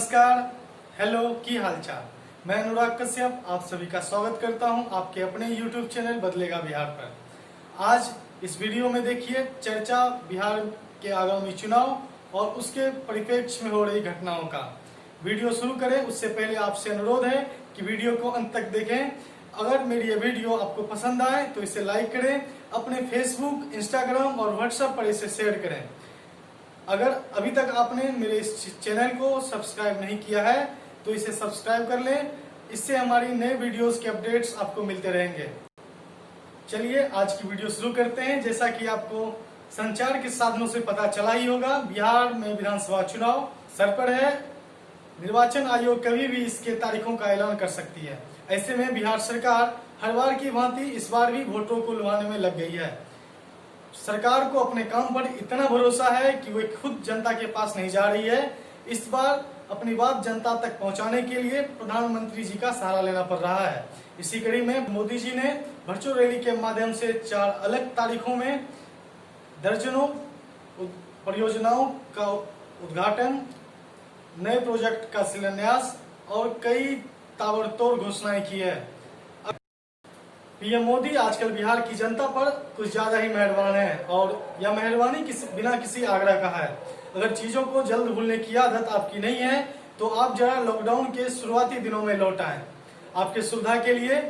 नमस्कार, हेलो, की हालचाल। मैं अनुराग कश्यप आप सभी का स्वागत करता हूं आपके अपने YouTube चैनल बदलेगा बिहार पर। आज इस वीडियो में देखिए चर्चा बिहार के आगामी चुनाव और उसके परिप्रेक्ष्य में हो रही घटनाओं का। वीडियो शुरू करें उससे पहले आपसे अनुरोध है कि वीडियो को अंत तक देखें। अगर मेरी ये वीडियो आपको पसंद आए तो इसे लाइक करें, अपने फेसबुक, इंस्टाग्राम और व्हाट्सएप पर इसे शेयर करें। अगर अभी तक आपने मेरे इस चैनल को सब्सक्राइब नहीं किया है तो इसे सब्सक्राइब कर लें, इससे हमारी नए वीडियोस के अपडेट्स आपको मिलते रहेंगे। चलिए आज की वीडियो शुरू करते हैं। जैसा कि आपको संचार के साधनों से पता चला ही होगा, बिहार में विधानसभा चुनाव सर पर है। निर्वाचन आयोग कभी भी इसके तारीखों का ऐलान कर सकती है। ऐसे में बिहार सरकार हर बार की भांति इस बार भी वोटरों को लुभाने में लग गई है। सरकार को अपने काम पर इतना भरोसा है कि वो खुद जनता के पास नहीं जा रही है। इस बार अपनी बात जनता तक पहुंचाने के लिए प्रधानमंत्री जी का सहारा लेना पड़ रहा है। इसी कड़ी में मोदी जी ने वर्चुअल रैली के माध्यम से 4 अलग तारीखों में दर्जनों परियोजनाओं का उद्घाटन, नए प्रोजेक्ट का शिलान्यास और कई ताबड़तोड़ घोषणाएं की है। पीएम मोदी आजकल बिहार की जनता पर कुछ ज्यादा ही मेहरबान है और यह मेहरबानी बिना किसी आग्रह का है। अगर चीजों को जल्द भूलने की आदत आपकी नहीं है तो आप जरा लॉकडाउन के शुरुआती दिनों में लौट आएं। आपके सुविधा के लिए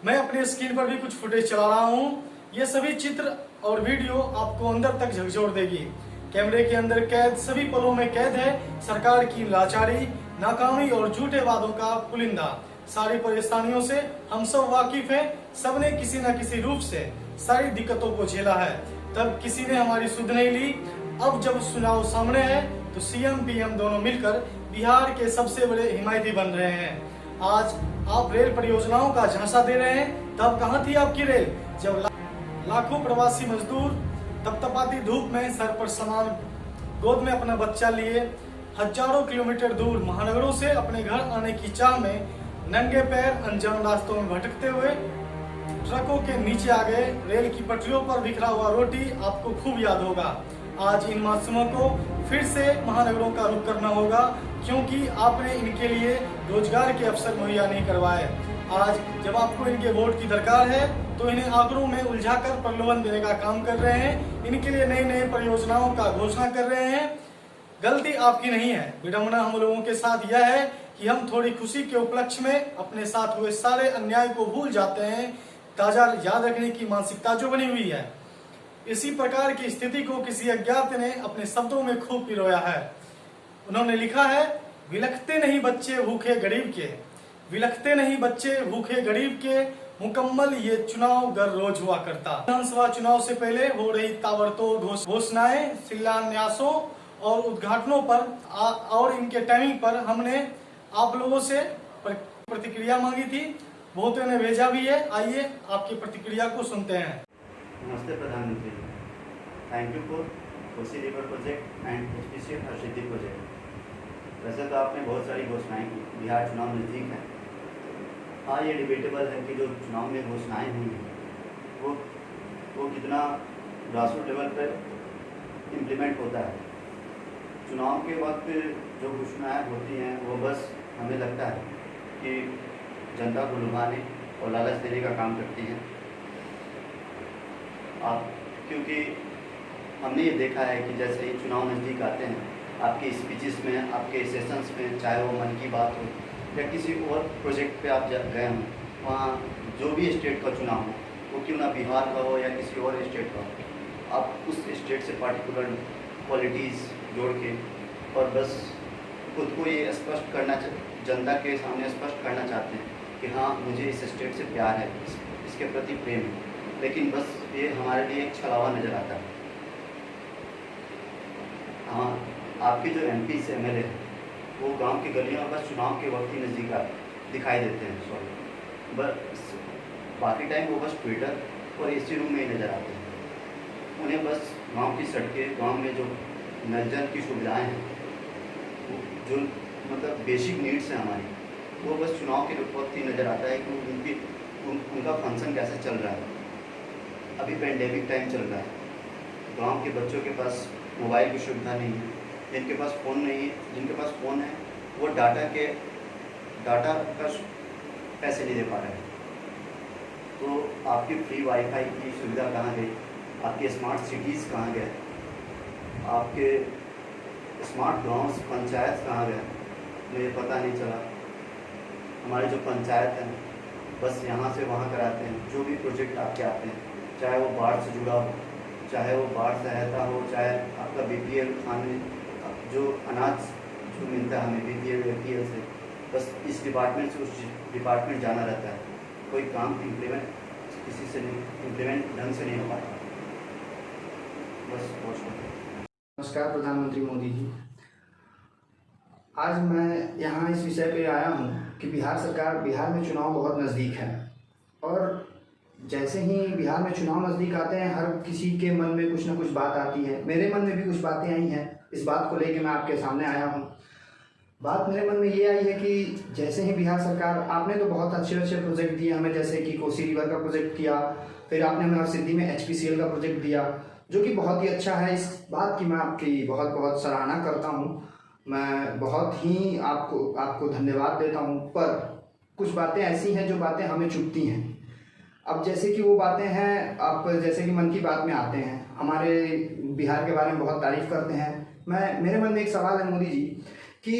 मैं अपने स्क्रीन पर भी कुछ फुटेज चला रहा हूँ। ये सभी चित्र और वीडियो आपको अंदर तक झकझोर देगी। कैमरे के अंदर कैद, सभी पलों में कैद है सरकार की लाचारी, नाकामी और झूठे वादों का पुलिंदा। सारी परेशानियों से हम सब वाकिफ हैं। सबने किसी न किसी रूप से सारी दिक्कतों को झेला है, तब किसी ने हमारी सुध नहीं ली। अब जब चुनाव सामने है तो सीएम पीएम दोनों मिलकर बिहार के सबसे बड़े हिमायती बन रहे हैं। आज आप रेल परियोजनाओं का झांसा दे रहे हैं, तब कहाँ थी आपकी रेल जब लाखों प्रवासी मजदूर तपतपाती धूप में सर पर सामान गोद में अपना बच्चा लिए हजारों किलोमीटर दूर महानगरों से अपने घर आने की चाह में नंगे पैर अनजान रास्तों में भटकते हुए ट्रकों के नीचे आ गए। रेल की पटरियों पर बिखरा हुआ रोटी आपको खूब याद होगा। आज इन मासूमों को फिर से महानगरों का रुख करना होगा, क्योंकि आपने इनके लिए रोजगार के अवसर मुहैया नहीं करवाए। आज जब आपको इनके वोट की दरकार है तो इन्हें आंकड़ों में उलझाकर प्रलोभन देने का काम कर रहे हैं। इनके लिए नई नई परियोजनाओं का घोषणा कर रहे हैं। गलती आपकी नहीं है, विडंबना हम लोगों के साथ यह है कि हम थोड़ी खुशी के उपलक्ष्य में अपने साथ हुए सारे अन्याय को भूल जाते हैं। ताजा याद रखने की मानसिकता जो बनी हुई है, इसी प्रकार की स्थिति को किसी अज्ञात ने अपने शब्दों में खूब पिरोया है। उन्होंने लिखा है, विलखते नहीं बच्चे भूखे गरीब के, विलखते नहीं बच्चे भूखे गरीब के, मुकम्मल ये चुनाव गर रोज हुआ करता। विधानसभा चुनाव से पहले हो रही ताबड़तोड़ घोषणाएं, शिलान्यासों और उद्घाटनों पर और इनके टाइमिंग पर हमने आप लोगों से प्रतिक्रिया मांगी थी। बहुतों ने भेजा भी है। आइए आपकी प्रतिक्रिया को सुनते हैं। नमस्ते प्रधानमंत्री, thank you for Kosi river project and HPCL Harsiddhi project. वैसे तो आपने बहुत सारी घोषणाएं की, बिहार चुनाव नज़दीक है। हाँ, ये डिबेटेबल है कि जो चुनाव में घोषणाएं हुई हैं वो कितना ग्रासरूट लेवल पर इम्प्लीमेंट होता है। चुनाव के वक्त जो घोषणाएं होती हैं वो बस हमें लगता है कि जनता को लुभाने और लालच देने का काम करती हैं। क्योंकि हमने ये देखा है कि जैसे ही चुनाव नज़दीक आते हैं, आपके स्पीचेस में, आपके सेशंस में, चाहे वो मन की बात हो या किसी और प्रोजेक्ट पे आप गए हों, वहाँ जो भी स्टेट का चुनाव हो, वो क्यों ना बिहार का हो या किसी और स्टेट का हो, आप उस स्टेट से पार्टिकुलर क्वालिटीज़ जोड़ के और बस खुद को ये स्पष्ट करना, जनता के सामने स्पष्ट करना चाहते हैं कि हाँ, मुझे इस स्टेट से प्यार है, इसके प्रति प्रेम है। लेकिन बस ये हमारे लिए एक छलावा नज़र आता है। हाँ, आपके जो एमपी से एमएलए हैं वो गांव की गलियों में बस चुनाव के वक्त ही नज़दीक दिखाई देते हैं। सॉरी, बस बाकी टाइम वो बस ट्विटर और एसी रूम में ही नज़र आते हैं। उन्हें बस गांव की सड़कें, गांव में जो नल जल की सुविधाएँ हैं, जो मतलब बेसिक नीड्स हैं हमारी, वो बस चुनाव के वक्त ही नज़र आता है कि उनका फंक्शन कैसे चल रहा है। अभी पेंडेमिक टाइम चल रहा है, गांव के बच्चों के पास मोबाइल की सुविधा नहीं है, जिनके पास फ़ोन नहीं है, जिनके पास फ़ोन है वो डाटा का पैसे नहीं दे पा रहे हैं। तो आपकी फ्री वाईफाई की सुविधा कहाँ गई, आपके स्मार्ट सिटीज़ कहाँ गए, आपके स्मार्ट गांव पंचायत कहाँ गए, मुझे पता नहीं चला। हमारे जो पंचायत हैं बस यहाँ से वहाँ कराते हैं। जो भी प्रोजेक्ट आपके आते हैं, चाहे वो बाढ़ से जुड़ा हो, चाहे वो बाढ़ सहायता हो, चाहे आपका BPL खाने जो अनाज जो मिलता है हमें BPL APL से, बस इस डिपार्टमेंट से उस डिपार्टमेंट जाना रहता है। कोई काम किसी से नहीं इम्प्लीमेंट ढंग से नहीं हो पाता। बस बहुत शुक्रिया। नमस्कार प्रधानमंत्री मोदी जी। आज मैं यहाँ इस विषय पे आया हूँ कि बिहार में चुनाव बहुत नज़दीक है और जैसे ही बिहार में चुनाव नज़दीक आते हैं हर किसी के मन में कुछ ना कुछ बात आती है। मेरे मन में भी कुछ बातें आई हैं। इस बात को लेकर मैं आपके सामने आया हूँ। बात मेरे मन में ये आई है कि जैसे ही बिहार सरकार, आपने तो बहुत अच्छे प्रोजेक्ट दिए हमें, जैसे कि कोसी रिवर का प्रोजेक्ट किया, फिर आपने हमें हरसिद्धि में HPCL का प्रोजेक्ट दिया जो कि बहुत ही अच्छा है। इस बात की मैं आपकी बहुत बहुत सराहना करता हूँ। मैं बहुत ही आपको धन्यवाद देता हूँ। पर कुछ बातें ऐसी हैं जो बातें हमें चुभती हैं। अब जैसे कि वो बातें हैं, आप जैसे कि मन की बात में आते हैं, हमारे बिहार के बारे में बहुत तारीफ़ करते हैं। मेरे मन में एक सवाल है मोदी जी कि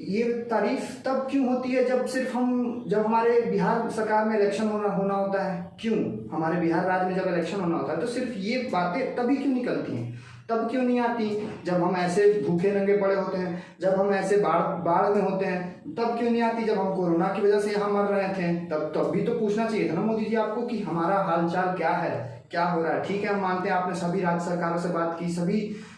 ये तारीफ़ तब क्यों होती है जब हमारे बिहार सरकार में इलेक्शन होना होता है। क्यों हमारे बिहार राज्य में जब इलेक्शन होना होता है तो सिर्फ ये बातें तभी क्यों निकलती हैं, तब क्यों नहीं आती जब हम ऐसे भूखे नंगे पड़े होते हैं, जब हम ऐसे बाढ़ में होते हैं तब क्यों नहीं आती, जब हम कोरोना की वजह से यहाँ मर रहे थे तब भी तो पूछना चाहिए था ना मोदी जी आपको कि हमारा हालचाल क्या है, क्या हो रहा है। ठीक है, हम मानते हैं आपने सभी राज्य सरकारों से बात की,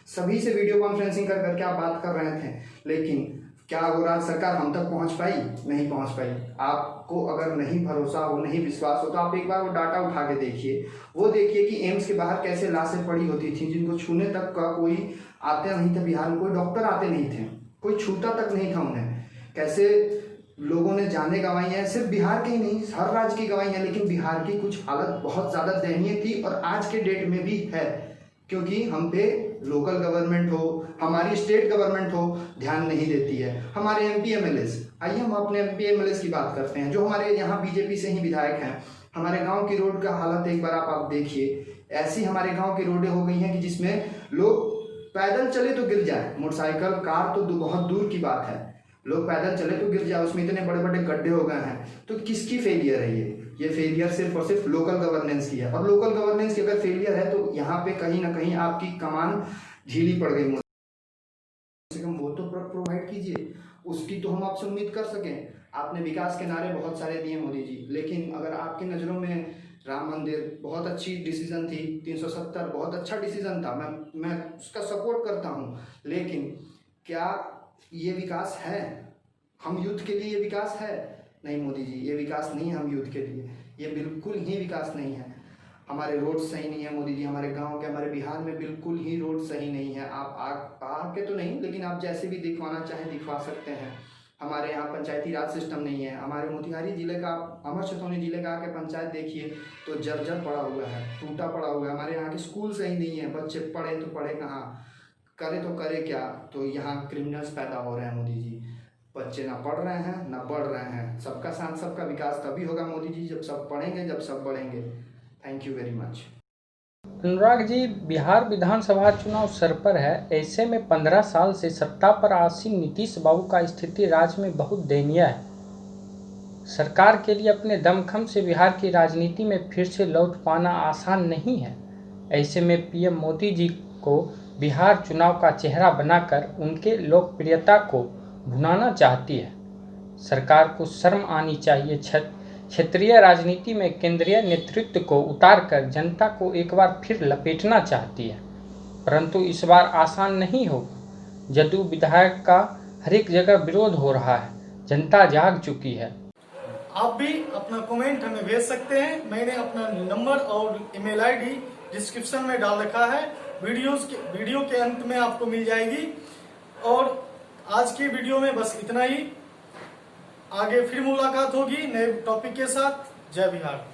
सभी से वीडियो कॉन्फ्रेंसिंग करके आप बात कर रहे थे, लेकिन क्या वो राज्य सरकार हम तक पहुंच पाई? नहीं पहुंच पाई। आपको अगर नहीं भरोसा हो, नहीं विश्वास हो तो आप एक बार वो डाटा उठा के देखिए। वो देखिए कि एम्स के बाहर कैसे लाशें पड़ी होती थी जिनको छूने तक का कोई आते नहीं थे। बिहार में कोई डॉक्टर आते नहीं थे, कोई छूता तक नहीं था उन्हें। कैसे लोगों ने जाने गंवाई हैं, सिर्फ बिहार की ही नहीं हर राज्य की गंवाई है, लेकिन बिहार की कुछ हालत बहुत ज़्यादा दयनीय थी और आज के डेट में भी है, क्योंकि हम पे लोकल गवर्नमेंट हो, हमारी स्टेट गवर्नमेंट हो, ध्यान नहीं देती है। हमारे MP MLAs, आइए हम अपने MP MLAs की बात करते हैं जो हमारे यहाँ BJP से ही विधायक हैं। हमारे गांव की रोड का हालत एक बार आप देखिए। ऐसी हमारे गांव की रोडें हो गई हैं कि जिसमें लोग पैदल चले तो गिर जाए, मोटरसाइकिल कार तो बहुत दूर की बात है, लोग पैदल चले तो गिर जाए, उसमें इतने बड़े बड़े गड्ढे हो गए हैं। तो किसकी फेलियर है ये फेलियर सिर्फ और सिर्फ लोकल गवर्नेंस की है। और लोकल गवर्नेंस की अगर फेलियर है तो यहाँ पे कहीं ना कहीं आपकी कमान ढीली पड़ गई। वो तो प्रोवाइड कीजिए, उसकी तो हम आपसे उम्मीद कर सकें। आपने विकास के नारे बहुत सारे दिए मोदी जी, लेकिन अगर आपकी नज़रों में राम मंदिर बहुत अच्छी डिसीजन थी, 370 बहुत अच्छा डिसीजन था, मैं उसका सपोर्ट करता हूँ, लेकिन क्या ये विकास है? हम यूथ के लिए ये विकास है? नहीं मोदी जी, ये विकास नहीं है हम यूथ के लिए, ये बिल्कुल ही विकास नहीं है। हमारे रोड सही नहीं है मोदी जी, हमारे गांव के, हमारे बिहार में बिल्कुल ही रोड सही नहीं है। आप आके तो नहीं, लेकिन आप जैसे भी दिखवाना चाहें दिखवा सकते हैं। हमारे यहाँ पंचायती राज सिस्टम नहीं है। हमारे मोतिहारी जिले का, अमर छतौनी जिले का आके पंचायत देखिए तो जर्जर पड़ा हुआ है, टूटा पड़ा हुआ है। हमारे यहाँ के स्कूल सही नहीं है, बच्चे पढ़े तो पढ़े कहाँ, करे तो करे क्या। तो यहाँ क्रिमिनल्स पैदा हो रहे हैं मोदी जी। बच्चे ना पढ़ रहे हैं ना बढ़ रहे हैं। सबका साथ सबका विकास तभी होगा मोदी जी जब सब पढ़ेंगे, जब सब बढ़ेंगे। Thank you very much. Anurag ji, Bihar विधानसभा चुनाव सर पर है। ऐसे में 15 साल से सत्ता पर आसीन नीतीश बाबू का स्थिति राज्य में बहुत दयनीय है। सरकार के लिए अपने दमखम से बिहार की राजनीति में फिर से लौट पाना आसान नहीं है। ऐसे में PM मोदी जी को बिहार चुनाव का चेहरा बनाकर उनके लोकप्रियता को भुनाना चाहती है। सरकार को शर्म आनी चाहिए। क्षेत्रीय राजनीति में केंद्रीय नेतृत्व को उतारकर जनता को एक बार फिर लपेटना चाहती है, परंतु इस बार आसान नहीं हो। जदयू विधायक का हर एक जगह विरोध हो रहा है। जनता जाग चुकी है। आप भी अपना कमेंट हमें भेज सकते हैं। मैंने अपना नंबर और ईमेल ID डिस्क्रिप्शन में डाल रखा है। वीडियो के अंत में आपको मिल जाएगी। और आज के वीडियो में बस इतना ही। आगे फिर मुलाकात होगी नए टॉपिक के साथ। जय बिहार।